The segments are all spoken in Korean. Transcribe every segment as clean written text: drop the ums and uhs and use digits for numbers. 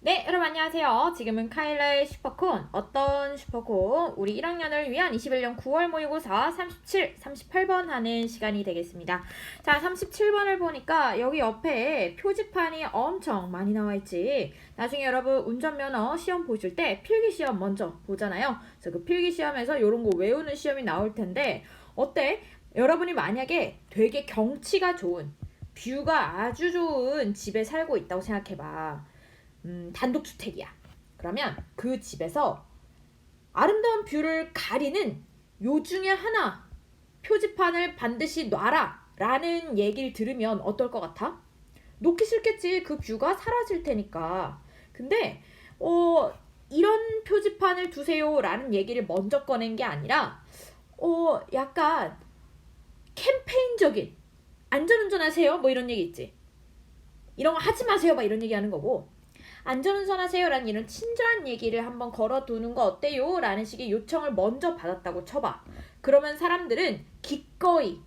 네, 여러분 안녕하세요. 지금은 카일라의 슈퍼콘, 어떤 슈퍼콘, 우리 1학년을 위한 21년 9월 모의고사 37, 38번 하는 시간이 되겠습니다. 자, 37번을 보니까 여기 옆에 표지판이 엄청 많이 나와 있지. 나중에 여러분 운전면허 시험 보실 때 필기시험 먼저 보잖아요. 그래서 그 필기시험에서 이런 거 외우는 시험이 나올 텐데 어때? 여러분이 만약에 되게 경치가 좋은, 뷰가 아주 좋은 집에 살고 있다고 생각해봐. 단독주택이야. 그러면 그 집에서 아름다운 뷰를 가리는 요 중에 하나 표지판을 반드시 놔라 라는 얘기를 들으면 어떨 것 같아? 놓기 싫겠지. 그 뷰가 사라질 테니까. 근데 이런 표지판을 두세요 라는 얘기를 먼저 꺼낸 게 아니라 약간 캠페인적인 안전운전하세요 뭐 이런 얘기 있지. 이런 거 하지 마세요 막 이런 얘기 하는 거고, 안전운전하세요 라는 이런 친절한 얘기를 한번 걸어두는 거 어때요? 라는 식의 요청을 먼저 받았다고 쳐봐. 그러면 사람들은 기꺼이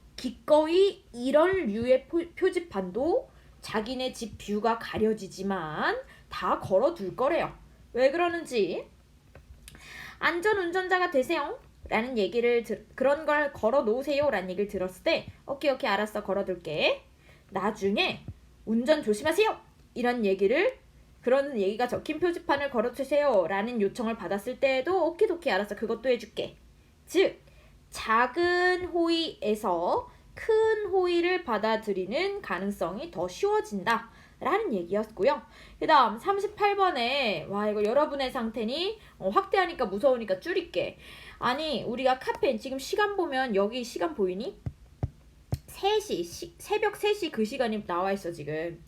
이런 류의 표지판도 자기네 집 뷰가 가려지지만 다 걸어둘 거래요. 왜 그러는지, 안전운전자가 되세요 라는 얘기를 그런 걸 걸어 놓으세요 라는 얘기를 들었을 때 오케이 알았어 걸어둘게. 나중에 운전 조심하세요 이런 얘기를, 그런 얘기가 적힌 표지판을 걸어주세요 라는 요청을 받았을 때에도 오케이 알았어 그것도 해줄게. 즉 작은 호의에서 큰 호의를 받아들이는 가능성이 더 쉬워진다 라는 얘기였고요. 그 다음 38번에 와 이거 여러분의 상태니 확대하니까 무서우니까 줄일게. 아니 우리가 카페인 지금 시간 보면 여기 시간 보이니? 3시 새벽 3시 그 시간이 나와 있어 지금.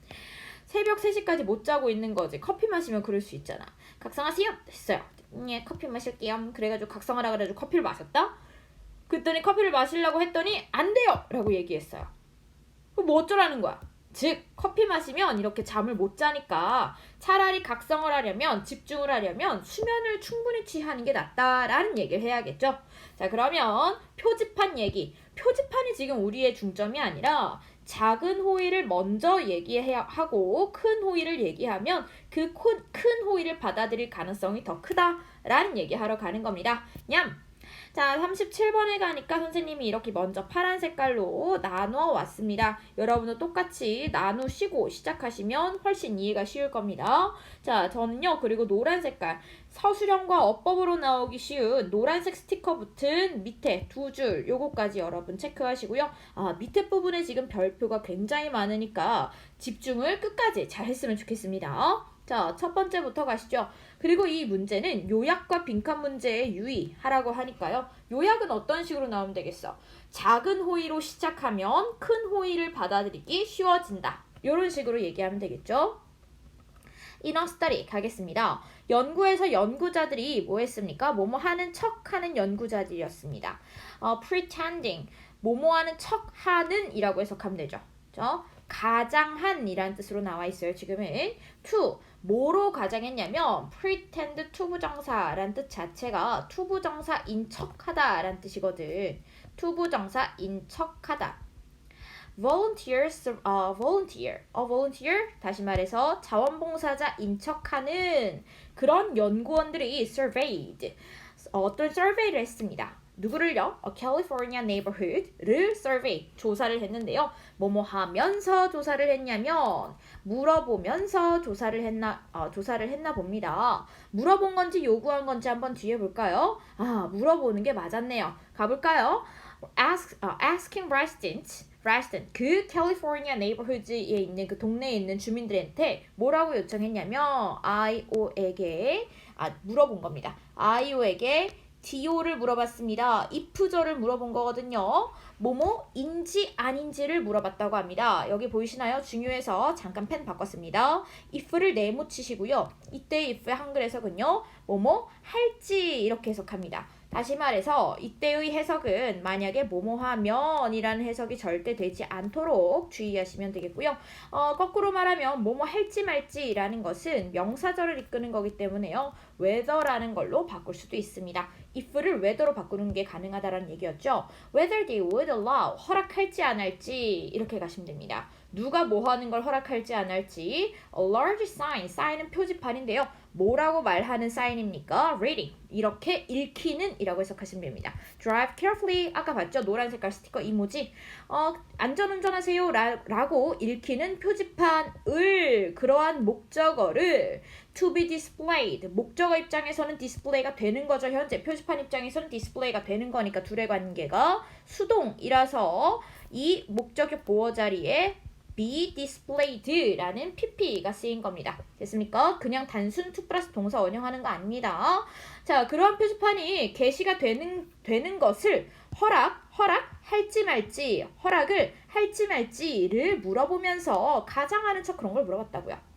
새벽 3시까지 못 자고 있는 거지. 커피 마시면 그럴 수 있잖아. 각성하세요 됐어요. 예 커피 마실게요. 그래가지고 각성하라 그래가지고 커피를 마셨다. 그랬더니 커피를 마시려고 했더니 안 돼요 라고 얘기했어요. 그럼 뭐 어쩌라는 거야? 즉 커피 마시면 이렇게 잠을 못 자니까 차라리 각성을 하려면, 집중을 하려면 수면을 충분히 취하는 게 낫다라는 얘기를 해야겠죠. 자 그러면 표지판 얘기. 표지판이 지금 우리의 중점이 아니라 작은 호의를 먼저 얘기해야 하고 큰 호의를 얘기하면 그 큰 호의를 받아들일 가능성이 더 크다라는 얘기하러 가는 겁니다. 냠! 자 37번에 가니까 선생님이 이렇게 먼저 파란 색깔로 나누어 왔습니다. 여러분도 똑같이 나누시고 시작하시면 훨씬 이해가 쉬울 겁니다. 자 저는요 그리고 노란 색깔, 서술형과 어법으로 나오기 쉬운 노란색 스티커 붙은 밑에 두 줄 요거까지 여러분 체크하시고요. 밑에 부분에 지금 별표가 굉장히 많으니까 집중을 끝까지 잘 했으면 좋겠습니다. 자, 첫 번째부터 가시죠. 그리고 이 문제는 요약과 빈칸 문제에 유의하라고 하니까요. 요약은 어떤 식으로 나오면 되겠어? 작은 호의로 시작하면 큰 호의를 받아들이기 쉬워진다. 이런 식으로 얘기하면 되겠죠. 인어 스터디 가겠습니다. 연구에서 연구자들이 뭐 했습니까? 뭐뭐 하는 척 하는 연구자들이었습니다. pretending, 뭐뭐 하는 척 하는 이라고 해석하면 되죠. 그렇죠? 가장한이라는 뜻으로 나와 있어요. 지금은 to, 뭐로 가장했냐면 pretend 투부정사라는 뜻 자체가 투부정사인 척하다라는 뜻이거든. 투부정사인 척하다. volunteer 다시 말해서 자원봉사자인 척하는 그런 연구원들이 surveyed, 어떤 survey를 했습니다. 누구를요? California neighborhood를 survey, 조사를 했는데요. 뭐뭐 하면서 조사를 했냐면 물어보면서 조사를 했나 봅니다. 물어본 건지 요구한 건지 한번 뒤에 볼까요? 물어보는 게 맞았네요. 가볼까요? Asking residents, 그 캘리포니아 네이버후드에 있는 그 동네에 있는 주민들한테 뭐라고 요청했냐면 IO에게 물어본 겁니다. IO에게 DO를 물어봤습니다. if절을 물어본 거거든요. 뭐뭐인지 아닌지를 물어봤다고 합니다. 여기 보이시나요? 중요해서 잠깐 펜 바꿨습니다. if를 네모치시고요. 이때 if의 한글 해석은요. 뭐뭐 할지 이렇게 해석합니다. 다시 말해서 이때의 해석은 만약에 뭐뭐하면 이라는 해석이 절대 되지 않도록 주의하시면 되겠고요. 거꾸로 말하면 뭐뭐 할지 말지 라는 것은 명사절을 이끄는 거기 때문에요. whether라는 걸로 바꿀 수도 있습니다. if를 whether로 바꾸는 게 가능하다라는 얘기였죠. whether they would allow, 허락할지 안 할지 이렇게 가시면 됩니다. 누가 뭐 하는 걸 허락할지 안 할지. A large sign, sign은 표지판인데요. 뭐라고 말하는 사인입니까? reading. 이렇게 읽히는 이라고 해석하시면 됩니다. drive carefully. 아까 봤죠? 노란 색깔 스티커 이모지. 안전운전하세요 라고 읽히는 표지판을 그러한 목적어를 to be displayed. 목적어 입장에서는 디스플레이가 되는 거죠. 현재 표지판 입장에서는 디스플레이가 되는 거니까 둘의 관계가 수동이라서 이 목적어 보어 자리에 be displayed라는 pp가 쓰인 겁니다. 됐습니까? 그냥 단순 to 플러스 동사 원형하는 거 아닙니다. 자, 그러한 표지판이 게시가 되는 것을 허락을 할지 말지를 물어보면서 가장 아는 척 그런 걸 물어봤다고요.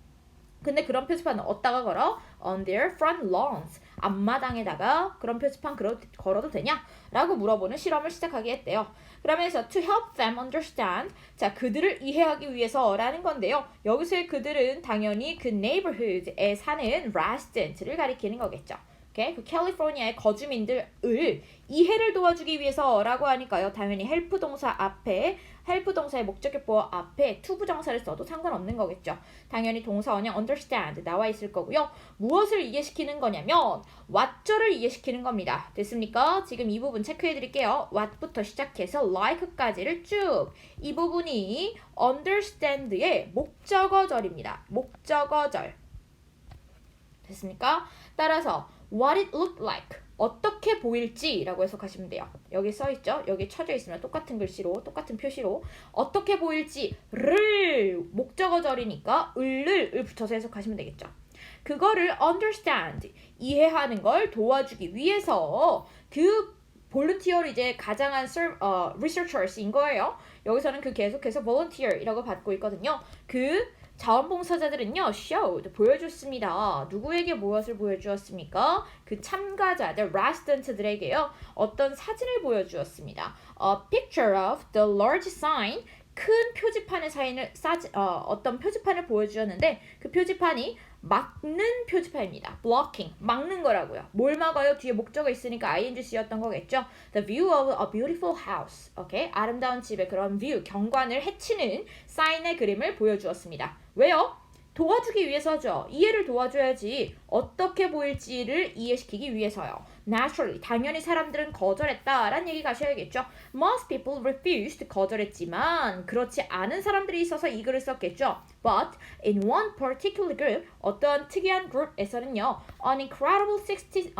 근데 그런 표지판은 어디다가 걸어? On their front lawns. 앞마당에다가 그런 표지판 걸어도 되냐? 라고 물어보는 실험을 시작하게 했대요. 그러면서 to help them understand. 자, 그들을 이해하기 위해서라는 건데요. 여기서의 그들은 당연히 그 neighborhood에 사는 resident를 가리키는 거겠죠. 오케이? 그 캘리포니아의 거주민들을 이해를 도와주기 위해서라고 하니까요. 당연히 헬프 동사의 목적격 보어 앞에 to 부정사를 써도 상관없는 거겠죠. 당연히 동사 원형 understand 나와 있을 거고요. 무엇을 이해시키는 거냐면 what절을 이해시키는 겁니다. 됐습니까? 지금 이 부분 체크해 드릴게요. what부터 시작해서 like까지를 쭉. 이 부분이 understand의 목적어절입니다. 목적어절. 됐습니까? 따라서 what it looked like. 어떻게 보일지라고 해석하시면 돼요. 여기 써있죠? 여기 쳐져 있으면 똑같은 글씨로, 똑같은 표시로 어떻게 보일지를 목적어절이니까 을을 붙여서 해석하시면 되겠죠. 그거를 understand, 이해하는 걸 도와주기 위해서 그 볼unteer 이제 가장한 researchers인 거예요. 여기서는 그 계속해서 volunteer이라고 받고 있거든요. 그 자원봉사자들은요, showed, 보여줬습니다. 누구에게 무엇을 보여주었습니까? 그 참가자들, resident들에게요, 어떤 사진을 보여주었습니다. A picture of the large sign, 큰 표지판의 어떤 표지판을 보여주었는데 그 표지판이 막는 표지판입니다. blocking, 막는 거라고요. 뭘 막아요? 뒤에 목적어 있으니까 ing 쓰였던 거겠죠. The view of a beautiful house. 오케이? 아름다운 집의 그런 view, 경관을 해치는 사인의 그림을 보여주었습니다. 왜요? 도와주기 위해서죠. 이해를 도와줘야지. 어떻게 보일지를 이해시키기 위해서요. Naturally, 당연히 사람들은 거절했다라는 얘기 가셔야겠죠. Most people refused, 거절했지만 그렇지 않은 사람들이 있어서 이 글을 썼겠죠. But in one particular group, 어떤 특이한 그룹에서는요, an incredible 76%,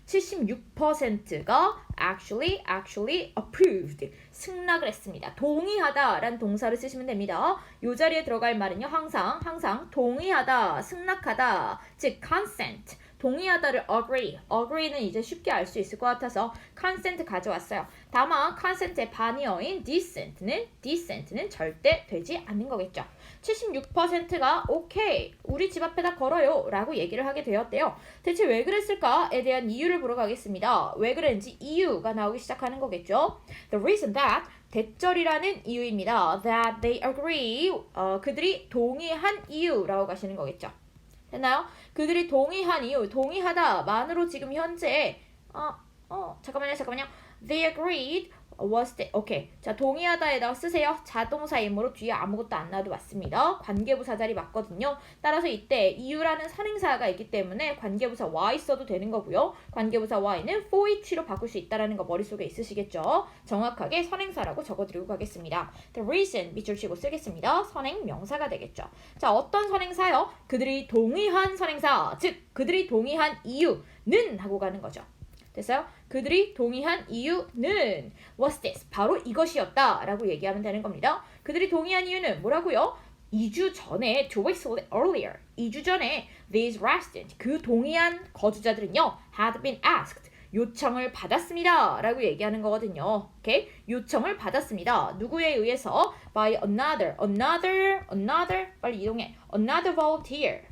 76%가 actually approved, 승낙을 했습니다. 동의하다라는 동사를 쓰시면 됩니다. 이 자리에 들어갈 말은요, 항상 동의하다, 승낙하다, 즉 consent, 동의하다를 agree는 이제 쉽게 알 수 있을 것 같아서 consent 가져왔어요. 다만 consent의 반이어인 dissent는 절대 되지 않는 거겠죠. 76%가 오케이, 우리 집 앞에다 걸어요 라고 얘기를 하게 되었대요. 대체 왜 그랬을까에 대한 이유를 보러 가겠습니다. 왜 그랬는지 이유가 나오기 시작하는 거겠죠. The reason that, 대절이라는 이유입니다. That they agree, 그들이 동의한 이유라고 가시는 거겠죠. 됐나요? 그들이 동의한 이유, 동의하다만으로 지금 현재 잠깐만요. They agreed was the, 오케이. 자, 동의하다에다가 쓰세요. 자동사이므로 뒤에 아무것도 안 놔도 맞습니다. 관계부사 자리 맞거든요. 따라서 이때 이유라는 선행사가 있기 때문에 관계부사 y 써도 되는 거고요. 관계부사 y는 for each로 바꿀 수 있다는 거 머릿속에 있으시겠죠? 정확하게 선행사라고 적어드리고 가겠습니다. The reason 밑줄 치고 쓰겠습니다. 선행 명사가 되겠죠. 자, 어떤 선행사요? 그들이 동의한 선행사, 즉 그들이 동의한 이유는 하고 가는 거죠. 됐어요? 그들이 동의한 이유는 was this, 바로 이것이었다 라고 얘기하면 되는 겁니다. 그들이 동의한 이유는 뭐라고요? 2주 전에, 2 weeks earlier, 2주 전에 these residents, 그 동의한 거주자들은요, had been asked, 요청을 받았습니다 라고 얘기하는 거거든요. 오케이? 요청을 받았습니다. 누구에 의해서? by another, 빨리 이동해. another volunteer.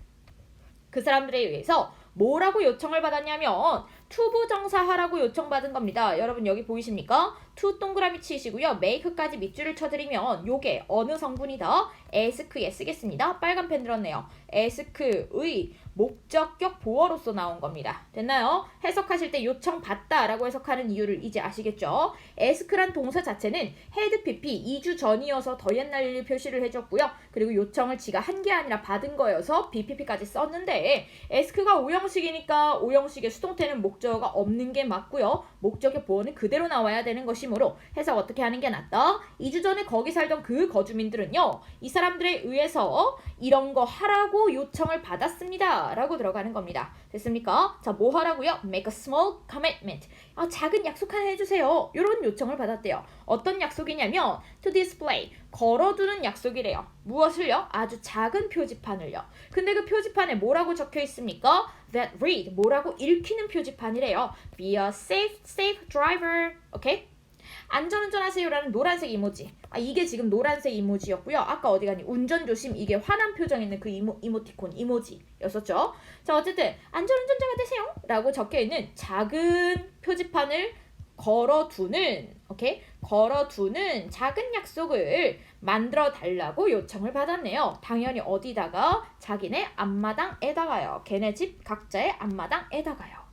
그 사람들에 의해서 뭐라고 요청을 받았냐면 투부정사 하라고 요청받은 겁니다. 여러분 여기 보이십니까? to 동그라미 치시고요. make까지 밑줄을 쳐드리면 요게 어느 성분이다? ask에 쓰겠습니다. 빨간 펜 들었네요. ask의 목적격 보어로서 나온 겁니다. 됐나요? 해석하실 때 요청받다라고 해석하는 이유를 이제 아시겠죠? ask란 동사 자체는 had pp 2주 전이어서 더 옛날 일 표시를 해줬고요. 그리고 요청을 지가 한 게 아니라 받은 거여서 bpp까지 썼는데 ask가 오형식이니까 오형식의 수동태는 목적어가 없는 게 맞고요. 목적의 보어는 그대로 나와야 되는 것이므로 해석 어떻게 하는 게 낫다? 2주 전에 거기 살던 그 거주민들은요. 이 사람들에 의해서 이런 거 하라고 요청을 받았습니다. 라고 들어가는 겁니다. 됐습니까? 자, 뭐 하라고요? Make a small commitment. 작은 약속 하나 해주세요. 이런 요청을 받았대요. 어떤 약속이냐면 to display, 걸어두는 약속이래요. 무엇을요? 아주 작은 표지판을요. 근데 그 표지판에 뭐라고 적혀 있습니까? That read, 뭐라고 읽히는 표지판이래요. Be a safe driver. 오케이? 안전운전하세요라는 노란색 이모지. 이게 지금 노란색 이모지였고요. 아까 어디 가니? 운전 조심. 이게 화난 표정 있는 그 이모티콘, 이모지였었죠. 자, 어쨌든 안전운전자가 되세요 라고 적혀있는 작은 표지판을 걸어두는 작은 약속을 만들어 달라고 요청을 받았네요. 당연히 어디다가? 자기네 앞마당에다가요. 걔네 집 각자의 앞마당에다가요.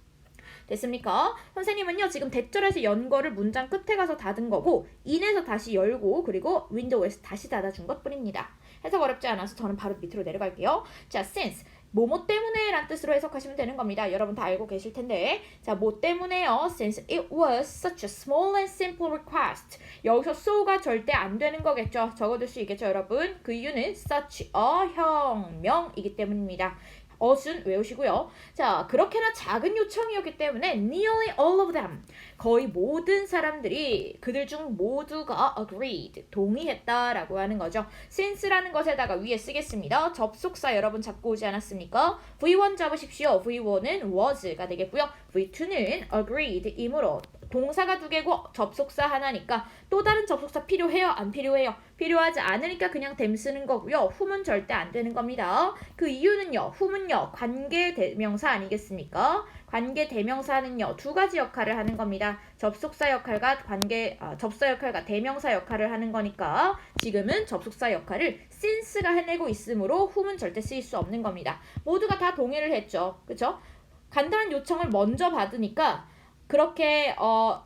됐습니까? 선생님은요 지금 대절에서 연 거를 문장 끝에 가서 닫은 거고 인에서 다시 열고 그리고 윈도우에서 다시 닫아준 것 뿐입니다. 해석 어렵지 않아서 저는 바로 밑으로 내려갈게요. 자, since 뭐뭐 때문에 란 뜻으로 해석하시면 되는 겁니다. 여러분 다 알고 계실 텐데 자, 뭐 때문에요? Since it was such a small and simple request. 여기서 so가 절대 안 되는 거겠죠. 적어둘 수 있겠죠, 여러분? 그 이유는 such a 혁명이기 때문입니다. 어순 외우시고요. 자, 그렇게나 작은 요청이었기 때문에 nearly all of them, 거의 모든 사람들이 그들 중 모두가 agreed, 동의했다라고 하는 거죠. since라는 것에다가 위에 쓰겠습니다. 접속사 여러분 잡고 오지 않았습니까? V1 잡으십시오. V1은 was가 되겠고요. V2는 agreed이므로 동사가 두 개고 접속사 하나니까 또 다른 접속사 필요해요? 안 필요해요? 필요하지 않으니까 그냥 them 쓰는 거고요. whom은 절대 안 되는 겁니다. 그 이유는요. whom은요. 관계대명사 아니겠습니까? 관계대명사는요. 두 가지 역할을 하는 겁니다. 접속사 역할과 접사 역할과 대명사 역할을 하는 거니까 지금은 접속사 역할을 since가 해내고 있으므로 whom은 절대 쓰일 수 없는 겁니다. 모두가 다 동의를 했죠. 그쵸? 간단한 요청을 먼저 받으니까 그렇게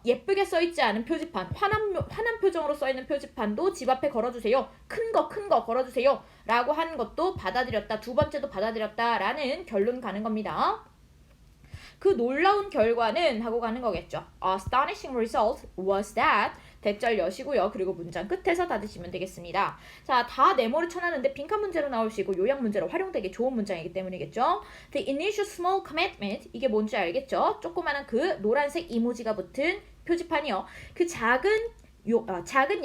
예쁘게 써있지 않은 표지판, 화난 표정으로 써있는 표지판도 집 앞에 걸어주세요. 큰 거 걸어주세요. 라고 하는 것도 받아들였다. 두 번째도 받아들였다. 라는 결론 가는 겁니다. 그 놀라운 결과는 하고 가는 거겠죠. Astonishing result was that 대절 여시고요. 그리고 문장 끝에서 닫으시면 되겠습니다. 자, 다 네모를 쳐놨는데 빈칸 문제로 나오시고 요약 문제로 활용되기 좋은 문장이기 때문이겠죠. The initial small commitment, 이게 뭔지 알겠죠? 조그마한 그 노란색 이모지가 붙은 표지판이요. 그 작은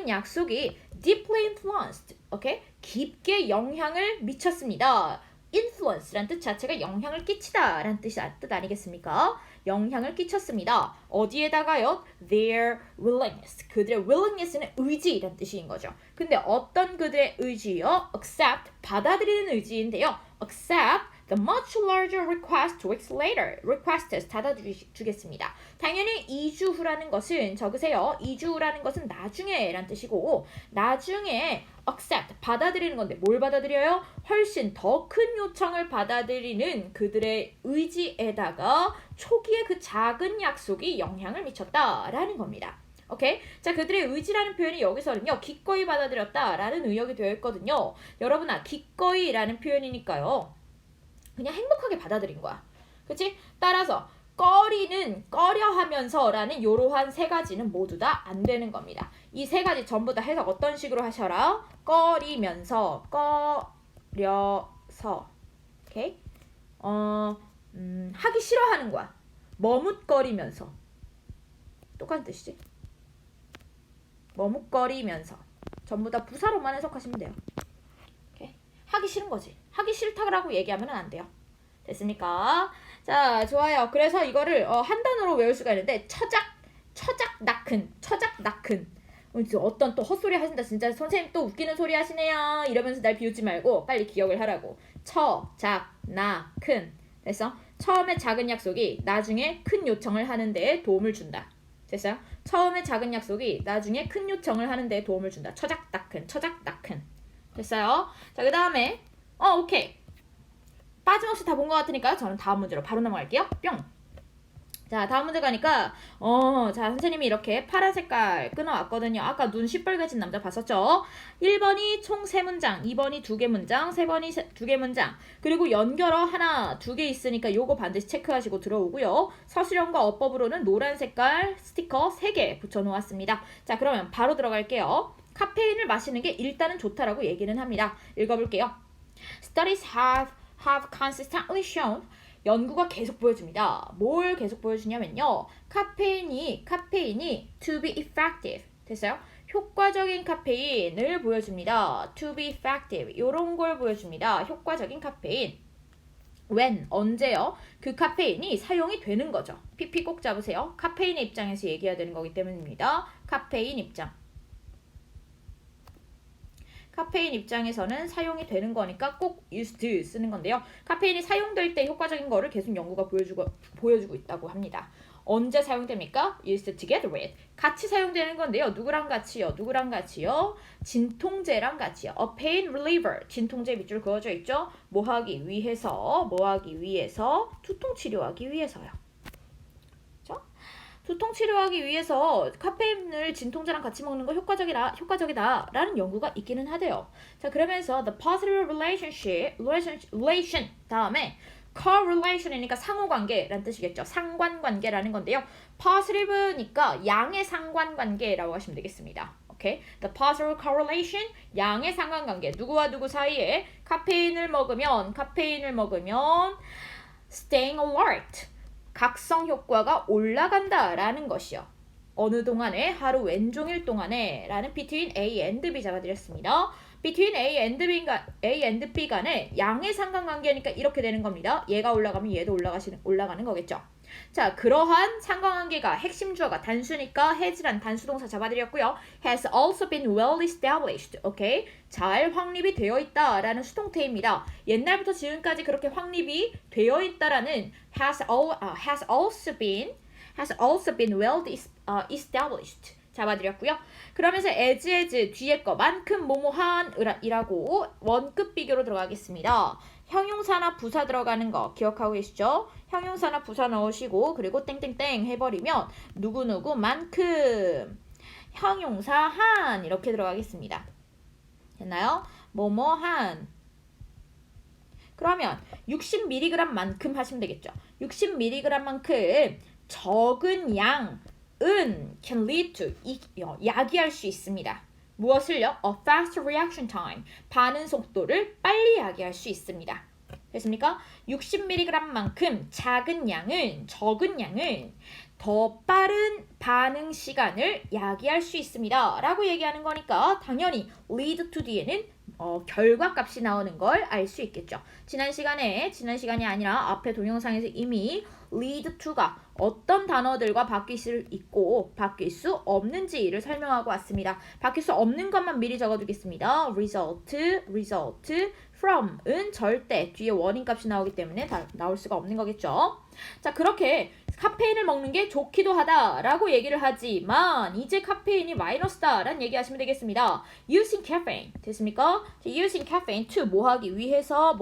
약속이 deeply influenced, 오케이? 깊게 영향을 미쳤습니다. influence란 뜻 자체가 영향을 끼치다 라는 뜻 아니겠습니까? 영향을 끼쳤습니다. 어디에다가요? Their willingness. 그들의 willingness는 의지란 뜻인 거죠. 근데 어떤 그들의 의지요? Accept, 받아들이는 의지인데요. Accept the much larger request weeks later. request에서 닫아주겠습니다. 당연히 2주 후라는 것은 적으세요. 2주 후라는 것은 나중에 라는 뜻이고 나중에 accept, 받아들이는 건데 뭘 받아들여요? 훨씬 더 큰 요청을 받아들이는 그들의 의지에다가 초기에 그 작은 약속이 영향을 미쳤다라는 겁니다. 오케이? 자, 그들의 의지라는 표현이 여기서는요. 기꺼이 받아들였다라는 의역이 되어 있거든요. 여러분아, 기꺼이라는 표현이니까요. 그냥 행복하게 받아들인 거야. 그치? 따라서 꺼려하면서 라는 요러한 세 가지는 모두 다 안 되는 겁니다. 이 세 가지 전부 다 해석 어떤 식으로 하셔라? 꺼리면서, 꺼려서, 오케이? 하기 싫어하는 거야. 머뭇거리면서. 똑같은 뜻이지? 머뭇거리면서. 전부 다 부사로만 해석하시면 돼요. 오케이? 하기 싫은 거지. 하기 싫다라고 얘기하면 안 돼요. 됐습니까? 자, 좋아요. 그래서 이거를 한 단어로 외울 수가 있는데 처작낙큰. 어떤 또 헛소리 하신다. 진짜 선생님 또 웃기는 소리 하시네요. 이러면서 날 비웃지 말고 빨리 기억을 하라고. 처작낙큰. 됐어? 처음에 작은 약속이 나중에 큰 요청을 하는 데 도움을 준다. 됐어요? 처음에 작은 약속이 나중에 큰 요청을 하는 데 도움을 준다. 처작다큰, 처작다큰. 됐어요? 자, 그 다음에 오케이. 빠짐없이 다 본 것 같으니까 저는 다음 문제로 바로 넘어갈게요. 뿅. 자, 다음 문제 가니까 자, 선생님이 이렇게 파란 색깔 끊어왔거든요. 아까 눈 시뻘개진 남자 봤었죠? 1번이 총 3문장, 2번이 2개 문장, 3번이 2개 문장. 그리고 연결어 하나, 2개 있으니까 요거 반드시 체크하시고 들어오고요. 서술형과 어법으로는 노란 색깔 스티커 3개 붙여놓았습니다. 자, 그러면 바로 들어갈게요. 카페인을 마시는 게 일단은 좋다라고 얘기는 합니다. 읽어볼게요. Studies have consistently shown 연구가 계속 보여줍니다. 뭘 계속 보여주냐면요. 카페인이 to be effective. 됐어요? 효과적인 카페인을 보여줍니다. to be effective. 요런 걸 보여줍니다. 효과적인 카페인. when, 언제요? 그 카페인이 사용이 되는 거죠. PP 꼭 잡으세요. 카페인의 입장에서 얘기해야 되는 거기 때문입니다. 카페인 입장. 카페인 입장에서는 사용이 되는 거니까 꼭 used to 쓰는 건데요. 카페인이 사용될 때 효과적인 거를 계속 연구가 보여주고 있다고 합니다. 언제 사용됩니까? used together with. 같이 사용되는 건데요. 누구랑 같이요? 누구랑 같이요? 진통제랑 같이요. A pain reliever. 진통제 밑줄 그어져 있죠? 뭐 하기 위해서? 두통 치료하기 위해서요. 두통 치료하기 위해서 카페인을 진통제랑 같이 먹는 거 효과적이다라는 연구가 있기는 하대요. 자, 그러면서 the positive relation 다음에 correlation이니까 상호관계라는 뜻이겠죠. 상관관계라는 건데요. positive니까 양의 상관관계라고 하시면 되겠습니다. 오케이? The positive correlation, 양의 상관관계. 누구와 누구 사이에 카페인을 먹으면 staying alert. 각성 효과가 올라간다라는 것이요. 어느 동안에 하루 왼종일 동안에 라는 between A and B 잡아드렸습니다. between A and B 간에 양의 상관관계니까 이렇게 되는 겁니다. 얘가 올라가면 얘도 올라가는 거겠죠. 자, 그러한 상관관계가 핵심 주어가 단수니까 has란 단수동사 잡아드렸고요. has also been well established. 오케이? 잘 확립이 되어 있다라는 수동태입니다. 옛날부터 지금까지 그렇게 확립이 되어 있다라는 has also been well established. 잡아드렸고요. 그러면서 as 뒤에 거 만큼 뭐뭐한이라고 원급 비교로 들어가겠습니다. 형용사나 부사 들어가는 거 기억하고 계시죠? 형용사나 부사 넣으시고 그리고 땡땡땡 해버리면 누구누구만큼 형용사 한 이렇게 들어가겠습니다. 됐나요? 뭐뭐한 그러면 60mg만큼 하시면 되겠죠. 60mg만큼 적은 양은 can lead to 야기할 수 있습니다. 무엇을요? A fast reaction time. 반응 속도를 빨리 야기할 수 있습니다. 됐습니까? 60mg만큼 적은 양은 더 빠른 반응 시간을 야기할 수 있습니다. 라고 얘기하는 거니까 당연히 lead to 뒤에는 결과값이 나오는 걸 알 수 있겠죠. 지난 시간이 아니라 앞에 동영상에서 이미 lead to가 어떤 단어들과 바뀔 수 있고 바뀔 수 없는지를 설명하고 왔습니다. 바뀔 수 없는 것만 미리 적어두겠습니다. result, from은 절대 뒤에 원인 값이 나오기 때문에 나올 수가 없는 거겠죠. 자, 그렇게 카페인을 먹는 게 좋기도 하다라고 얘기를 하지만 이제 카페인이 마이너스다라는 얘기 하시면 되겠습니다. Using caffeine 됐습니까? Using caffeine to 뭐하기 위해서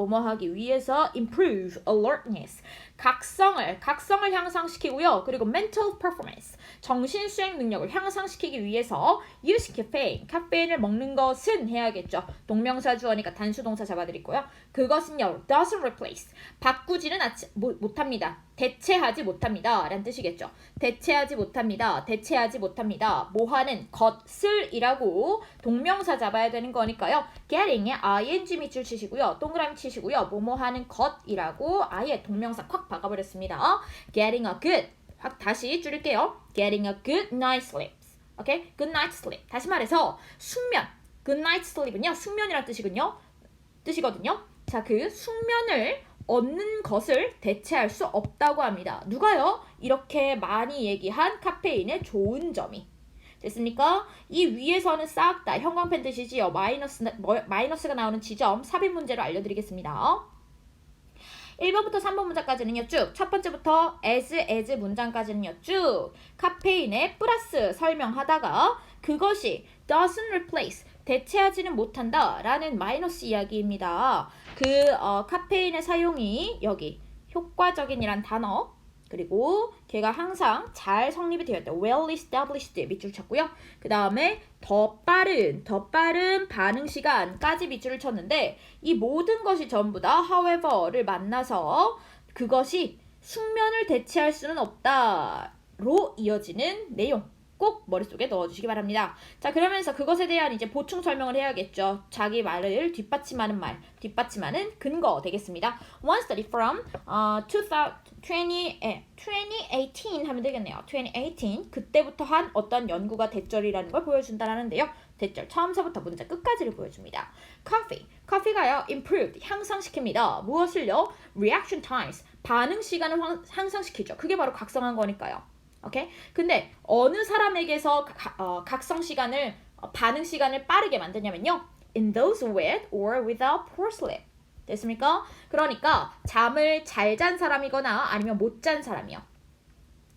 improve alertness 각성을 향상시키고요. 그리고 mental performance 정신 수행 능력을 향상시키기 위해서 using 카페인을 먹는 것은 해야겠죠. 동명사 주어니까 단수 동사 잡아드리고요. 그것은요 doesn't replace 바꾸지는 못합니다. 대체하지 못합니다. 라는 뜻이겠죠. 대체하지 못합니다. 뭐하는 것을 이라고 동명사 잡아야 되는 거니까요. getting에 ing 밑줄 치시고요. 동그라미 치시고요. 뭐하는 것이라고 아예 동명사 콱 박아버렸습니다. getting a good 다시 줄일게요. getting a good night sleep. 오케이? good night sleep. 다시 말해서 숙면. good night sleep은요. 숙면이란 뜻이거든요. 자, 그 숙면을 얻는 것을 대체할 수 없다고 합니다. 누가요? 이렇게 많이 얘기한 카페인의 좋은 점이. 됐습니까? 이 위에서는 싹 다 형광펜 뜻이지요. 마이너스가 나오는 지점 삽입 문제로 알려드리겠습니다. 1번부터 3번 문장까지는요. 쭉. 첫 번째부터 as 문장까지는요. 쭉. 카페인에 플러스 설명하다가 그것이 doesn't replace 대체하지는 못한다 라는 마이너스 이야기입니다. 카페인의 사용이 여기 효과적인이란 단어 그리고 걔가 항상 잘 성립이 되어 있다. well established 밑줄 쳤고요. 그 다음에 더 빠른 반응 시간까지 밑줄을 쳤는데 이 모든 것이 전부 다 however를 만나서 그것이 숙면을 대체할 수는 없다로 이어지는 내용. 꼭 머릿속에 넣어주시기 바랍니다. 자, 그러면서 그것에 대한 이제 보충 설명을 해야겠죠. 자기 말을 뒷받침하는 뒷받침하는 근거 되겠습니다. One study from 2018 하면 되겠네요. 2018 그때부터 한 어떤 연구가 대절이라는 걸 보여준다는데요. 대절 처음서부터 문장 끝까지를 보여줍니다. 커피가요 improved 향상시킵니다. 무엇을요? reaction times 반응 시간을 향상시키죠. 그게 바로 각성한 거니까요. 오케이? 근데 어느 사람에게서 각성 시간을 반응 시간을 빠르게 만드냐면요. In those with or without poor sleep. 됐습니까? 그러니까 잠을 잘 잔 사람이거나 아니면 못 잔 사람이요.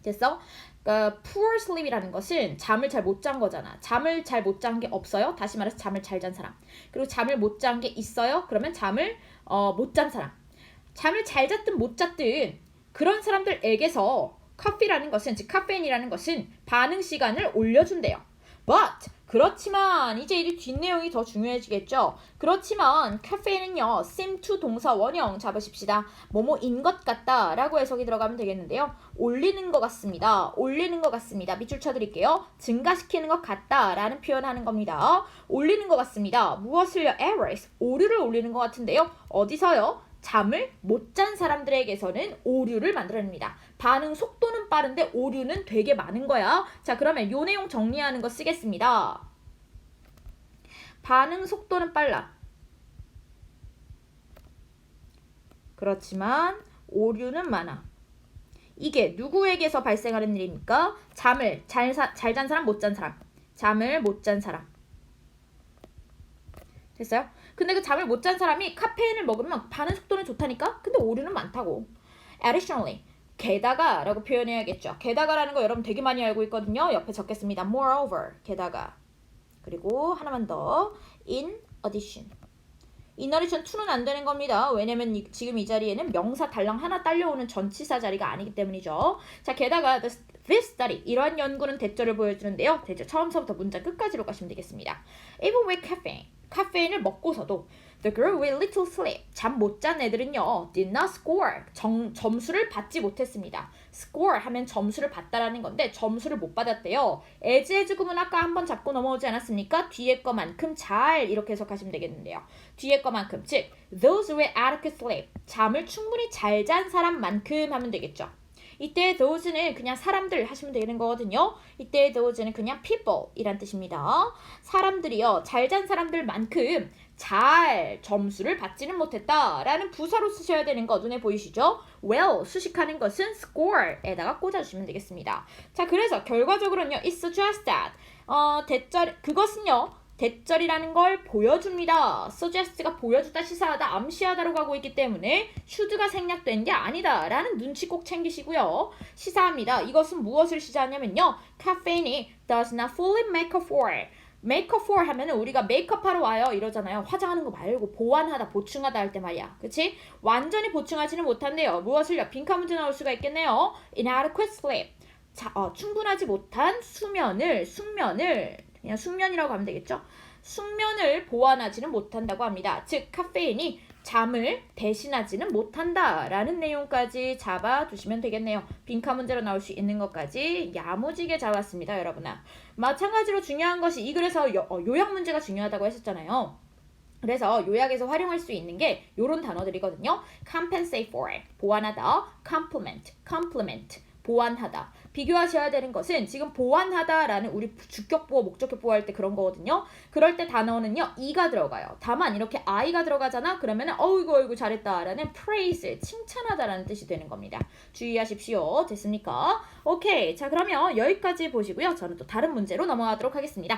됐어? poor sleep이라는 것은 잠을 잘 못 잔 거잖아. 잠을 잘 못 잔 게 없어요? 다시 말해서 잠을 잘 잔 사람. 그리고 잠을 못 잔 게 있어요? 그러면 잠을 못 잔 사람. 잠을 잘 잤든 못 잤든 그런 사람들에게서 커피라는 것은 즉 카페인이라는 것은 반응 시간을 올려준대요. But 그렇지만 이제 이 뒷내용이 더 중요해지겠죠. 그렇지만 카페인은요. seem to 동사 원형 잡으십시다. 뭐뭐인 것 같다 라고 해석이 들어가면 되겠는데요. 올리는 것 같습니다. 밑줄 쳐드릴게요. 증가시키는 것 같다 라는 표현하는 겁니다. 올리는 것 같습니다. 무엇을요? errors 오류를 올리는 것 같은데요. 어디서요? 잠을 못 잔 사람들에게서는 오류를 만들어냅니다. 반응 속도는 빠른데 오류는 되게 많은 거야. 자, 그러면 요 내용 정리하는 거 쓰겠습니다. 반응 속도는 빨라. 그렇지만 오류는 많아. 이게 누구에게서 발생하는 일입니까? 잠을 잘 잔 사람, 못 잔 사람. 잠을 못 잔 사람. 됐어요? 근데 그 잠을 못 잔 사람이 카페인을 먹으면 반응 속도는 좋다니까? 근데 오류는 많다고. Additionally, 게다가 라고 표현해야겠죠. 게다가라는 거 여러분 되게 많이 알고 있거든요. 옆에 적겠습니다. Moreover, 게다가. 그리고 하나만 더. In addition. In addition to는 안 되는 겁니다. 왜냐면 지금 이 자리에는 명사 달랑 하나 딸려오는 전치사 자리가 아니기 때문이죠. 자, 게다가 this study, 이러한 연구는 대절을 보여주는데요. 대절 처음서부터 문장 끝까지로 가시면 되겠습니다. Even with caffeine. 카페인을 먹고서도 the girl with little sleep 잠 못 잔 애들은요 did not score 점수를 받지 못했습니다. score 하면 점수를 받다라는 건데 점수를 못 받았대요. as 구문 아까 한번 잡고 넘어오지 않았습니까? 뒤에 거만큼 잘 이렇게 해석하시면 되겠는데요. 뒤에 거만큼 즉 those with adequate sleep 잠을 충분히 잘 잔 사람만큼 하면 되겠죠. 이때 those는 그냥 사람들 하시면 되는 거거든요. 이때 those는 그냥 people 이란 뜻입니다. 사람들이요. 잘 잔 사람들만큼 잘 점수를 받지는 못했다라는 부사로 쓰셔야 되는 거 눈에 보이시죠? well 수식하는 것은 score에다가 꽂아주시면 되겠습니다. 자, 그래서 결과적으로는요. it suggests that 그것은요. 대절이라는 걸 보여줍니다. suggest가 보여주다, 시사하다, 암시하다로 가고 있기 때문에 should가 생략된 게 아니다 라는 눈치 꼭 챙기시고요. 시사합니다. 이것은 무엇을 시사하냐면요. caffeine이 does not fully make up for. make up for 하면은 우리가 메이크업하러 와요 이러잖아요. 화장하는 거 말고 보완하다, 보충하다 할 때 말이야. 그치? 완전히 보충하지는 못한대요. 무엇을요? 빈칸 문제 나올 수가 있겠네요. inadequate sleep. 자, 충분하지 못한 숙면을 그냥 숙면이라고 하면 되겠죠. 숙면을 보완하지는 못한다고 합니다. 즉 카페인이 잠을 대신하지는 못한다라는 내용까지 잡아두시면 되겠네요. 빈칸 문제로 나올 수 있는 것까지 야무지게 잡았습니다. 여러분아. 마찬가지로 중요한 것이 이 글에서 요약 문제가 중요하다고 했었잖아요. 그래서 요약에서 활용할 수 있는 게 요런 단어들이거든요. compensate for, 보완하다, complement, 보완하다. 비교하셔야 되는 것은 지금 보완하다라는 우리 주격보어, 목적격보어 할 때 그런 거거든요. 그럴 때 단어는요. 이가 들어가요. 다만 이렇게 I가 들어가잖아. 그러면은 어이구 잘했다라는 praise, 칭찬하다라는 뜻이 되는 겁니다. 주의하십시오. 됐습니까? 오케이. 자, 그러면 여기까지 보시고요. 저는 또 다른 문제로 넘어가도록 하겠습니다.